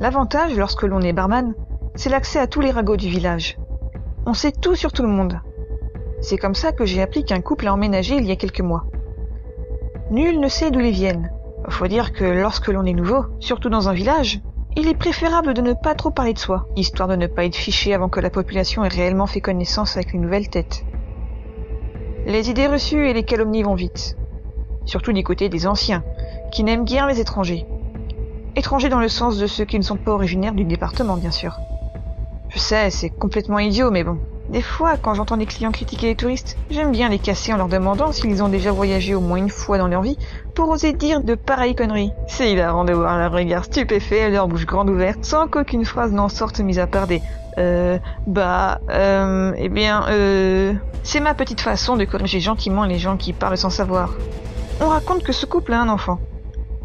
L'avantage, lorsque l'on est barman, c'est l'accès à tous les ragots du village. On sait tout sur tout le monde. C'est comme ça que j'ai appris qu'un couple a emménagé il y a quelques mois. Nul ne sait d'où ils viennent. Faut dire que lorsque l'on est nouveau, surtout dans un village, il est préférable de ne pas trop parler de soi, histoire de ne pas être fiché avant que la population ait réellement fait connaissance avec une nouvelle tête. Les idées reçues et les calomnies vont vite. Surtout du côté des anciens, qui n'aiment guère les étrangers. Étrangers dans le sens de ceux qui ne sont pas originaires du département, bien sûr. Je sais, c'est complètement idiot, mais bon. Des fois, quand j'entends des clients critiquer les touristes, j'aime bien les casser en leur demandant s'ils ont déjà voyagé au moins une fois dans leur vie pour oser dire de pareilles conneries. C'est hilarant de voir leur regard stupéfait et leur bouche grande ouverte sans qu'aucune phrase n'en sorte mis à part des C'est ma petite façon de corriger gentiment les gens qui parlent sans savoir. On raconte que ce couple a un enfant.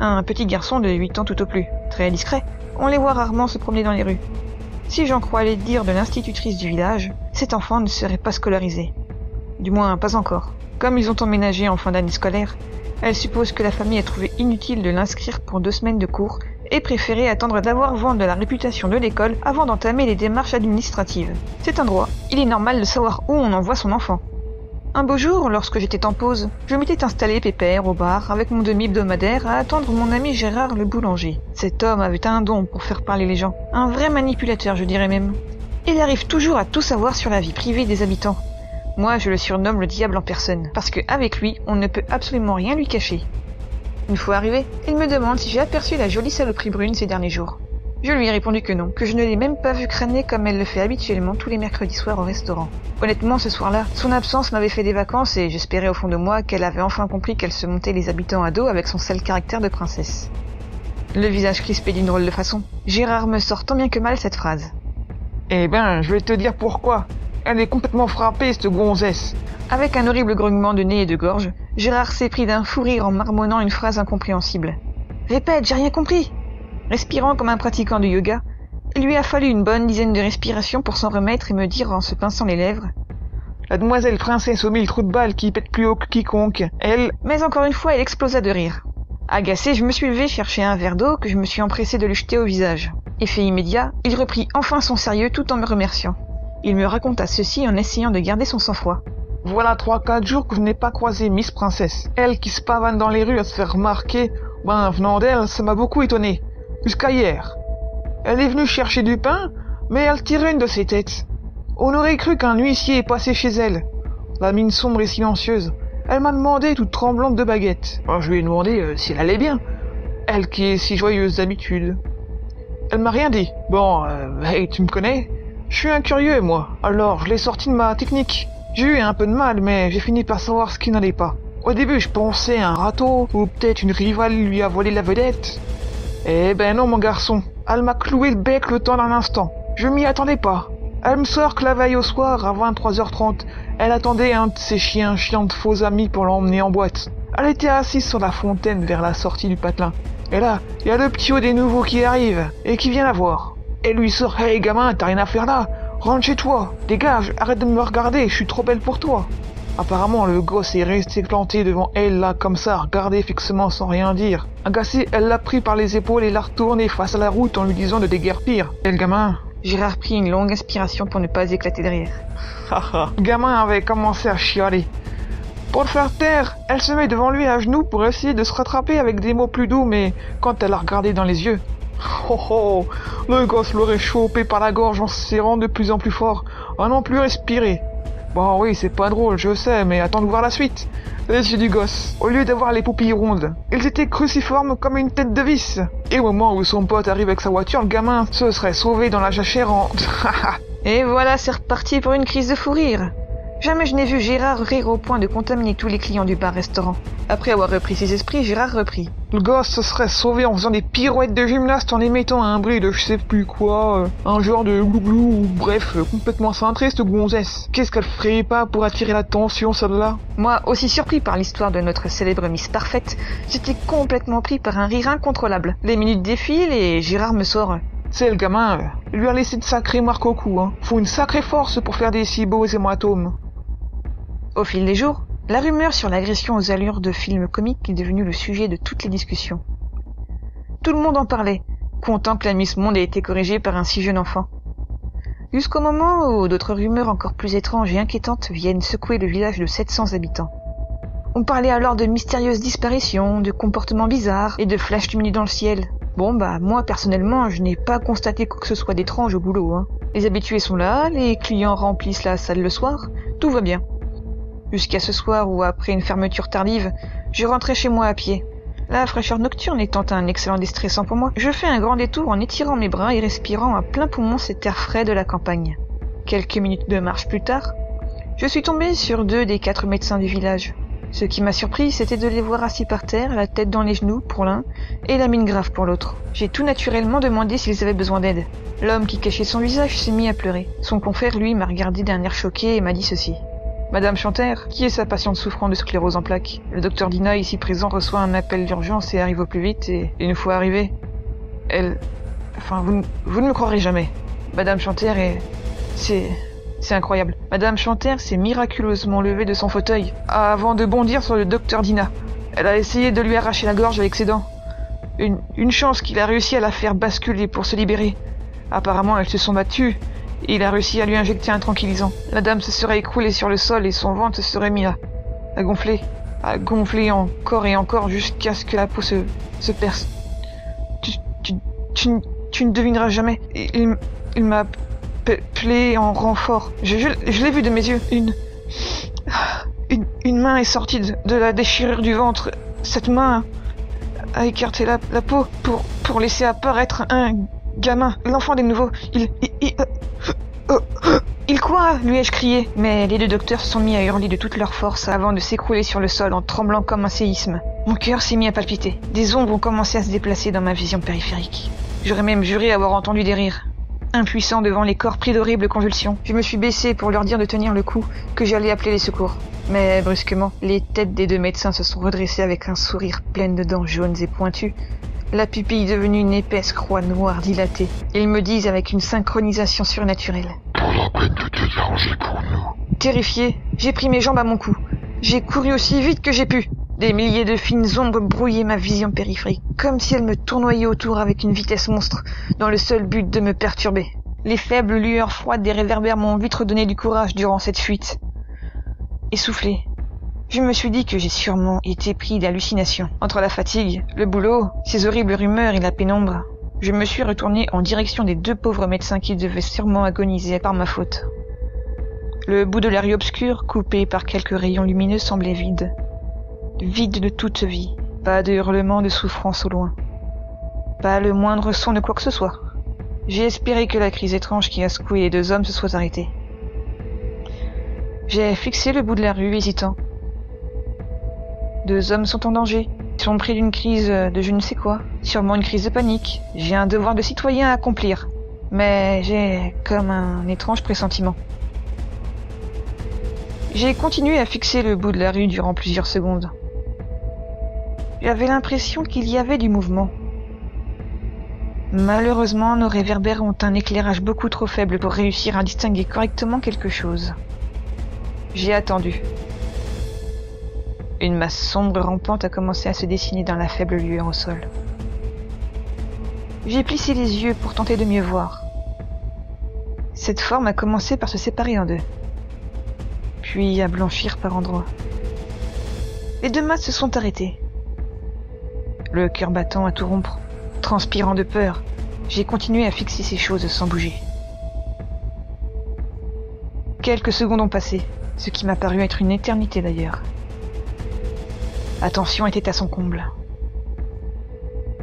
Un petit garçon de 8 ans tout au plus, très discret. On les voit rarement se promener dans les rues. Si j'en crois les dires de l'institutrice du village, cet enfant ne serait pas scolarisé. Du moins, pas encore. Comme ils ont emménagé en fin d'année scolaire, elle suppose que la famille a trouvé inutile de l'inscrire pour 2 semaines de cours et préféré attendre d'avoir vent de la réputation de l'école avant d'entamer les démarches administratives. C'est un droit. Il est normal de savoir où on envoie son enfant. Un beau jour, lorsque j'étais en pause, je m'étais installé pépère au bar avec mon demi-hebdomadaire à attendre mon ami Gérard le boulanger. Cet homme avait un don pour faire parler les gens. Un vrai manipulateur, je dirais même. Il arrive toujours à tout savoir sur la vie privée des habitants. Moi, je le surnomme le diable en personne, parce qu'avec lui, on ne peut absolument rien lui cacher. Une fois arrivé, il me demande si j'ai aperçu la jolie saloperie brune ces derniers jours. Je lui ai répondu que non, que je ne l'ai même pas vue crâner comme elle le fait habituellement tous les mercredis soirs au restaurant. Honnêtement, ce soir-là, son absence m'avait fait des vacances et j'espérais au fond de moi qu'elle avait enfin compris qu'elle se montait les habitants à dos avec son sale caractère de princesse. Le visage crispé d'une drôle de façon, Gérard me sort tant bien que mal cette phrase. Eh ben, je vais te dire pourquoi. Elle est complètement frappée, cette gonzesse. Avec un horrible grognement de nez et de gorge, Gérard s'est pris d'un fou rire en marmonnant une phrase incompréhensible. Répète, j'ai rien compris. Respirant comme un pratiquant de yoga, il lui a fallu une bonne dizaine de respirations pour s'en remettre et me dire en se pinçant les lèvres. La demoiselle princesse aux 1000 trous de balles qui pète plus haut que quiconque, elle... Mais encore une fois, elle explosa de rire. Agacé, je me suis levé chercher un verre d'eau que je me suis empressé de lui jeter au visage. Effet immédiat, il reprit enfin son sérieux tout en me remerciant. Il me raconta ceci en essayant de garder son sang-froid. Voilà 3-4 jours que je n'ai pas croisé Miss Princesse. Elle qui se pavane dans les rues à se faire remarquer, venant d'elle, ça m'a beaucoup étonné. Jusqu'à hier. Elle est venue chercher du pain, mais elle tirait une de ses têtes. On aurait cru qu'un huissier est passé chez elle. La mine sombre et silencieuse. Elle m'a demandé, toute tremblante de baguette. Alors, je lui ai demandé si elle allait bien. Elle qui est si joyeuse d'habitude. Elle m'a rien dit. Bon, hey, tu me connais? Je suis un curieux, moi. Alors, je l'ai sorti de ma technique. J'ai eu un peu de mal, mais j'ai fini par savoir ce qui n'allait pas. Au début, je pensais à un râteau, ou peut-être une rivale lui a volé la vedette. Eh ben non, mon garçon. Elle m'a cloué le bec le temps d'un instant. Je m'y attendais pas. Elle me sort que la veille au soir, à 23h30, elle attendait un de ses chiens de faux amis pour l'emmener en boîte. Elle était assise sur la fontaine vers la sortie du patelin. Et là, il y a le petit haut des nouveaux qui arrive, et qui vient la voir. Elle lui sort « Hey gamin, t'as rien à faire là. Rentre chez toi. Dégage, arrête de me regarder, je suis trop belle pour toi. » Apparemment, le gosse est resté planté devant elle, là, comme ça, regardé fixement sans rien dire. Agacée, elle l'a pris par les épaules et l'a retourné face à la route en lui disant de déguerpir. Et le gamin... Gérard prit une longue inspiration pour ne pas éclater de rire. Le gamin avait commencé à chialer. Pour le faire taire, elle se met devant lui à genoux pour essayer de se rattraper avec des mots plus doux, mais quand elle l'a regardé dans les yeux... Oh, le gosse l'aurait chopé par la gorge en se serrant de plus en plus fort, à non plus respirer. Bon oui, c'est pas drôle, je sais, mais attends de voir la suite. Les yeux du gosse, au lieu d'avoir les pupilles rondes, ils étaient cruciformes comme une tête de vis. Et au moment où son pote arrive avec sa voiture, le gamin se serait sauvé dans la jachère en... Et voilà, c'est reparti pour une crise de fou rire. Jamais je n'ai vu Gérard rire au point de contaminer tous les clients du bar-restaurant. Après avoir repris ses esprits, Gérard reprit. Le gosse se serait sauvé en faisant des pirouettes de gymnaste en émettant un bruit de je sais plus quoi, un genre de glouglou, ou bref, complètement cintré cette gonzesse. Qu'est-ce qu'elle ferait pas pour attirer l'attention, celle-là? Moi, aussi surpris par l'histoire de notre célèbre Miss Parfaite, j'étais complètement pris par un rire incontrôlable. Les minutes défilent et Gérard me sort... C'est le gamin, il lui a laissé de sacrées marques au cou, hein. Faut une sacrée force pour faire des si beaux hématomes. Au fil des jours, la rumeur sur l'agression aux allures de film comique est devenue le sujet de toutes les discussions. Tout le monde en parlait, content que la Miss Monde ait été corrigée par un si jeune enfant. Jusqu'au moment où d'autres rumeurs encore plus étranges et inquiétantes viennent secouer le village de 700 habitants. On parlait alors de mystérieuses disparitions, de comportements bizarres et de flashs lumineux dans le ciel. Bon moi personnellement, je n'ai pas constaté quoi que ce soit d'étrange au boulot, hein. Les habitués sont là, les clients remplissent la salle le soir, tout va bien. Jusqu'à ce soir où, après une fermeture tardive, je rentrais chez moi à pied. La fraîcheur nocturne étant un excellent déstressant pour moi, je fais un grand détour en étirant mes bras et respirant à plein poumon cet air frais de la campagne. Quelques minutes de marche plus tard, je suis tombé sur 2 des 4 médecins du village. Ce qui m'a surpris, c'était de les voir assis par terre, la tête dans les genoux pour l'un, et la mine grave pour l'autre. J'ai tout naturellement demandé s'ils avaient besoin d'aide. L'homme qui cachait son visage s'est mis à pleurer. Son confrère, lui, m'a regardé d'un air choqué et m'a dit ceci. « Madame Chanter, qui est sa patiente souffrant de sclérose en plaques? Le docteur Dina, ici présent, reçoit un appel d'urgence et arrive au plus vite, et une fois arrivée, elle... Enfin, vous ne me croirez jamais. Madame Chanter est... C'est incroyable. Madame Chanter s'est miraculeusement levée de son fauteuil avant de bondir sur le docteur Dina. Elle a essayé de lui arracher la gorge avec ses dents. Une chance qu'il a réussi à la faire basculer pour se libérer. Apparemment, elles se sont battues et il a réussi à lui injecter un tranquillisant. La dame se serait écroulée sur le sol et son ventre se serait mis à gonfler encore et encore jusqu'à ce que la peau se perce. Tu ne devineras jamais. Il m'a appelé en renfort. Je l'ai vu de mes yeux. Une main est sortie de la déchirure du ventre. Cette main a écarté la peau pour laisser apparaître un gamin. L'enfant des nouveaux. Il quoi? Lui ai-je crié. Mais les 2 docteurs se sont mis à hurler de toute leur force avant de s'écrouler sur le sol en tremblant comme un séisme. Mon cœur s'est mis à palpiter. Des ombres ont commencé à se déplacer dans ma vision périphérique. J'aurais même juré avoir entendu des rires. Impuissant devant les corps pris d'horribles convulsions, je me suis baissé pour leur dire de tenir le coup, que j'allais appeler les secours. Mais brusquement, les têtes des 2 médecins se sont redressées avec un sourire plein de dents jaunes et pointues, la pupille devenue une épaisse croix noire dilatée. Ils me disent avec une synchronisation surnaturelle. Pas la peine de te déranger pour nous. Terrifié, j'ai pris mes jambes à mon cou. J'ai couru aussi vite que j'ai pu. Des milliers de fines ombres brouillaient ma vision périphérique, comme si elles me tournoyaient autour avec une vitesse monstre, dans le seul but de me perturber. Les faibles lueurs froides des réverbères m'ont vite redonné du courage durant cette fuite. Essoufflé, je me suis dit que j'ai sûrement été pris d'hallucinations. Entre la fatigue, le boulot, ces horribles rumeurs et la pénombre, je me suis retourné en direction des 2 pauvres médecins qui devaient sûrement agoniser par ma faute. Le bout de la rue obscure, coupé par quelques rayons lumineux, semblait vide. Vide de toute vie, pas de hurlement de souffrance au loin, pas le moindre son de quoi que ce soit. J'ai espéré que la crise étrange qui a secoué les 2 hommes se soit arrêtée. J'ai fixé le bout de la rue, hésitant. 2 hommes sont en danger, ils sont pris d'une crise de je ne sais quoi, sûrement une crise de panique. J'ai un devoir de citoyen à accomplir, mais j'ai comme un étrange pressentiment. J'ai continué à fixer le bout de la rue durant plusieurs secondes. J'avais l'impression qu'il y avait du mouvement. Malheureusement, nos réverbères ont un éclairage beaucoup trop faible pour réussir à distinguer correctement quelque chose. J'ai attendu. Une masse sombre rampante a commencé à se dessiner dans la faible lueur au sol. J'ai plissé les yeux pour tenter de mieux voir. Cette forme a commencé par se séparer en 2, puis à blanchir par endroits. Les 2 masses se sont arrêtées. Le cœur battant à tout rompre, transpirant de peur, j'ai continué à fixer ces choses sans bouger. Quelques secondes ont passé, ce qui m'a paru être une éternité d'ailleurs. La tension était à son comble.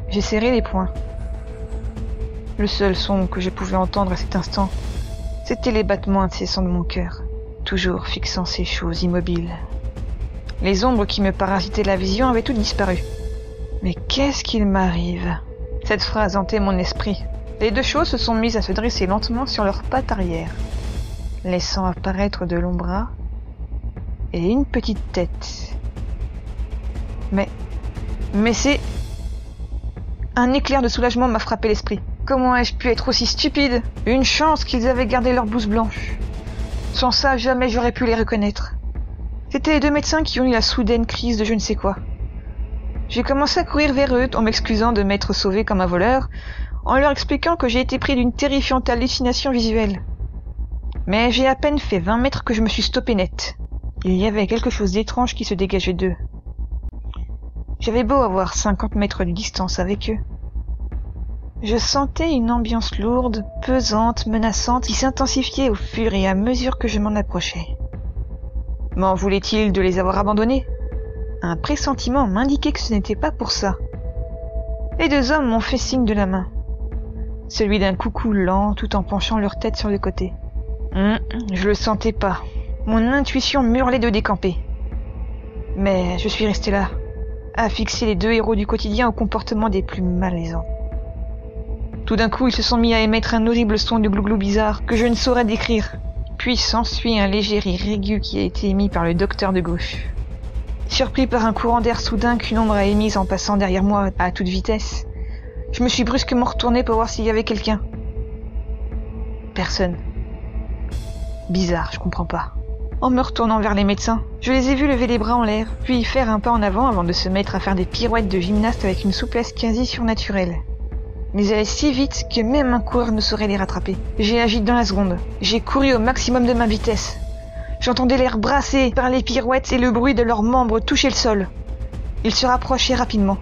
J'ai serré les poings. Le seul son que je pouvais entendre à cet instant, c'était les battements incessants de mon cœur, toujours fixant ces choses immobiles. Les ombres qui me parasitaient la vision avaient toutes disparu. Mais qu'est-ce qu'il m'arrive? Cette phrase hantait mon esprit. Les 2 choses se sont mises à se dresser lentement sur leurs pattes arrière, laissant apparaître de longs bras et une petite tête. Mais c'est... Un éclair de soulagement m'a frappé l'esprit. Comment ai-je pu être aussi stupide? Une chance qu'ils avaient gardé leur blouse blanche. Sans ça, jamais j'aurais pu les reconnaître. C'étaient les 2 médecins qui ont eu la soudaine crise de je ne sais quoi. J'ai commencé à courir vers eux en m'excusant de m'être sauvé comme un voleur, en leur expliquant que j'ai été pris d'une terrifiante hallucination visuelle. Mais j'ai à peine fait 20 mètres que je me suis stoppé net. Il y avait quelque chose d'étrange qui se dégageait d'eux. J'avais beau avoir 50 mètres de distance avec eux. Je sentais une ambiance lourde, pesante, menaçante qui s'intensifiait au fur et à mesure que je m'en approchais. M'en voulait-il de les avoir abandonnés? Un pressentiment m'indiquait que ce n'était pas pour ça. Les deux hommes m'ont fait signe de la main. Celui d'un coucou lent tout en penchant leur tête sur le côté. Je le sentais pas. Mon intuition m'hurlait de décamper. Mais je suis resté là, à fixer les deux héros du quotidien au comportement des plus malaisants. Tout d'un coup, ils se sont mis à émettre un horrible son de glouglou bizarre que je ne saurais décrire. Puis s'ensuit un léger rire aigu qui a été émis par le docteur de gauche. Surpris par un courant d'air soudain qu'une ombre a émise en passant derrière moi à toute vitesse, je me suis brusquement retourné pour voir s'il y avait quelqu'un. Personne. Bizarre, je comprends pas. En me retournant vers les médecins, je les ai vus lever les bras en l'air, puis faire un pas en avant de se mettre à faire des pirouettes de gymnaste avec une souplesse quasi surnaturelle. Mais elles allaient si vite que même un coureur ne saurait les rattraper. J'ai agi dans la seconde. J'ai couru au maximum de ma vitesse. J'entendais l'air brassé par les pirouettes et le bruit de leurs membres toucher le sol. Ils se rapprochaient rapidement.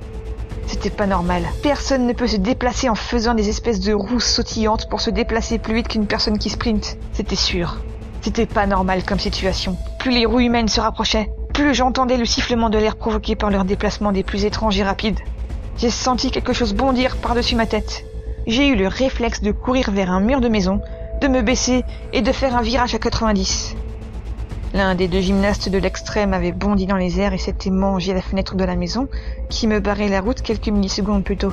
C'était pas normal. Personne ne peut se déplacer en faisant des espèces de roues sautillantes pour se déplacer plus vite qu'une personne qui sprinte. C'était sûr. C'était pas normal comme situation. Plus les roues humaines se rapprochaient, plus j'entendais le sifflement de l'air provoqué par leur déplacement des plus étranges et rapides. J'ai senti quelque chose bondir par-dessus ma tête. J'ai eu le réflexe de courir vers un mur de maison, de me baisser et de faire un virage à 90. L'un des deux gymnastes de l'extrême avait bondi dans les airs et s'était mangé à la fenêtre de la maison, qui me barrait la route quelques millisecondes plus tôt.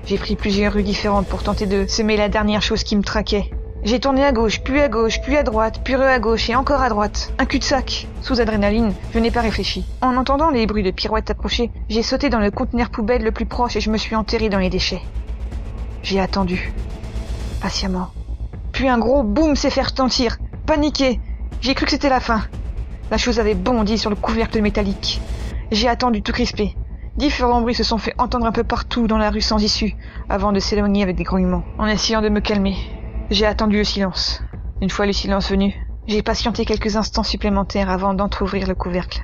J'ai pris plusieurs rues différentes pour tenter de semer la dernière chose qui me traquait. J'ai tourné à gauche, puis à droite, puis à gauche et encore à droite. Un cul-de-sac. Sous adrénaline, je n'ai pas réfléchi. En entendant les bruits de pirouettes approcher, j'ai sauté dans le conteneur poubelle le plus proche et je me suis enterré dans les déchets. J'ai attendu. Patiemment. Puis un gros boum s'est fait retentir. Paniqué. J'ai cru que c'était la fin. La chose avait bondi sur le couvercle métallique. J'ai attendu tout crispé. Différents bruits se sont fait entendre un peu partout dans la rue sans issue, avant de s'éloigner avec des grognements. En essayant de me calmer, j'ai attendu le silence. Une fois le silence venu, j'ai patienté quelques instants supplémentaires avant d'entrouvrir le couvercle.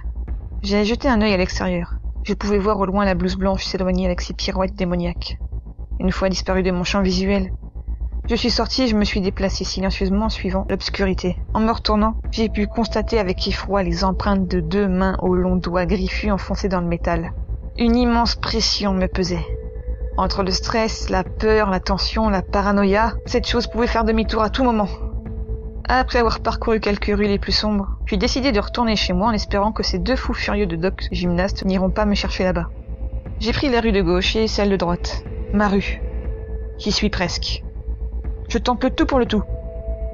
J'ai jeté un œil à l'extérieur. Je pouvais voir au loin la blouse blanche s'éloigner avec ses pirouettes démoniaques. Une fois disparu de mon champ visuel, je suis sorti et je me suis déplacé silencieusement suivant l'obscurité. En me retournant, j'ai pu constater avec effroi les empreintes de 2 mains aux longs doigts griffus enfoncés dans le métal. Une immense pression me pesait. Entre le stress, la peur, la tension, la paranoïa, cette chose pouvait faire demi-tour à tout moment. Après avoir parcouru quelques rues les plus sombres, j'ai décidé de retourner chez moi en espérant que ces 2 fous furieux de doc gymnastes n'iront pas me chercher là-bas. J'ai pris la rue de gauche et celle de droite. Ma rue. J'y suis presque. Je tente le tout pour le tout.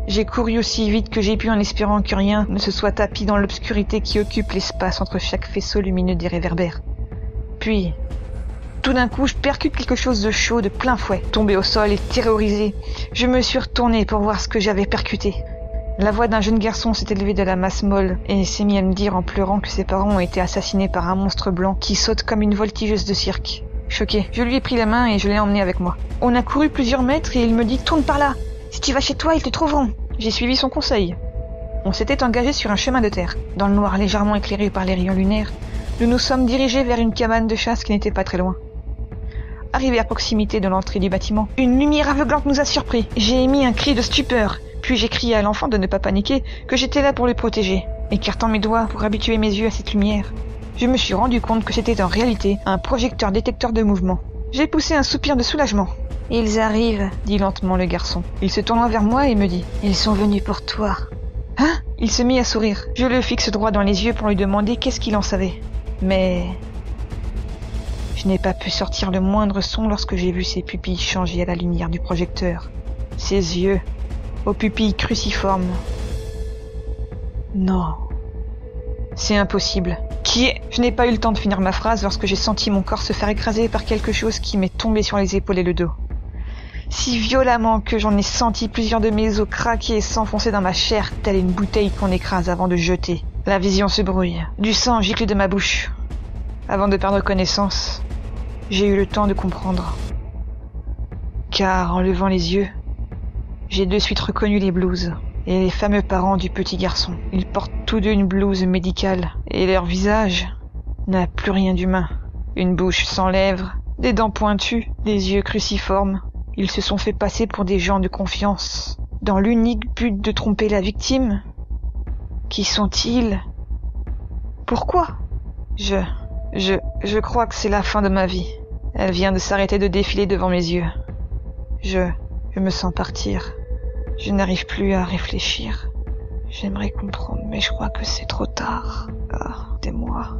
J'ai couru aussi vite que j'ai pu en espérant que rien ne se soit tapi dans l'obscurité qui occupe l'espace entre chaque faisceau lumineux des réverbères. Puis, tout d'un coup, je percute quelque chose de chaud de plein fouet. Tombé au sol et terrorisé, je me suis retourné pour voir ce que j'avais percuté. La voix d'un jeune garçon s'est élevée de la masse molle et s'est mis à me dire en pleurant que ses parents ont été assassinés par un monstre blanc qui saute comme une voltigeuse de cirque. Choqué, je lui ai pris la main et je l'ai emmené avec moi. On a couru plusieurs mètres et il me dit « Tourne par là. Si tu vas chez toi, ils te trouveront. » J'ai suivi son conseil. On s'était engagé sur un chemin de terre. Dans le noir légèrement éclairé par les rayons lunaires, nous nous sommes dirigés vers une cabane de chasse qui n'était pas très loin. Arrivé à proximité de l'entrée du bâtiment, une lumière aveuglante nous a surpris. J'ai émis un cri de stupeur, puis j'ai crié à l'enfant de ne pas paniquer, que j'étais là pour le protéger. Écartant mes doigts pour habituer mes yeux à cette lumière, je me suis rendu compte que c'était en réalité un projecteur détecteur de mouvement. J'ai poussé un soupir de soulagement. « Ils arrivent », dit lentement le garçon. Il se tourna vers moi et me dit « Ils sont venus pour toi. » Hein ? Il se mit à sourire. Je le fixe droit dans les yeux pour lui demander qu'est-ce qu'il en savait. Mais je n'ai pas pu sortir le moindre son lorsque j'ai vu ses pupilles changer à la lumière du projecteur. Ses yeux, aux pupilles cruciformes. Non. C'est impossible. Qui est ? Je n'ai pas eu le temps de finir ma phrase lorsque j'ai senti mon corps se faire écraser par quelque chose qui m'est tombé sur les épaules et le dos. Si violemment que j'en ai senti plusieurs de mes os craquer et s'enfoncer dans ma chair, telle une bouteille qu'on écrase avant de jeter. La vision se brouille. Du sang gicle de ma bouche. Avant de perdre connaissance, j'ai eu le temps de comprendre. car en levant les yeux, j'ai de suite reconnu les blouses et les fameux parents du petit garçon. Ils portent tous deux une blouse médicale et leur visage n'a plus rien d'humain. Une bouche sans lèvres, des dents pointues, des yeux cruciformes. Ils se sont fait passer pour des gens de confiance, dans l'unique but de tromper la victime. Qui sont-ils? Pourquoi? Je crois que c'est la fin de ma vie. Elle vient de s'arrêter de défiler devant mes yeux. Je me sens partir. Je n'arrive plus à réfléchir. J'aimerais comprendre, mais je crois que c'est trop tard. Ah, aidez-moi.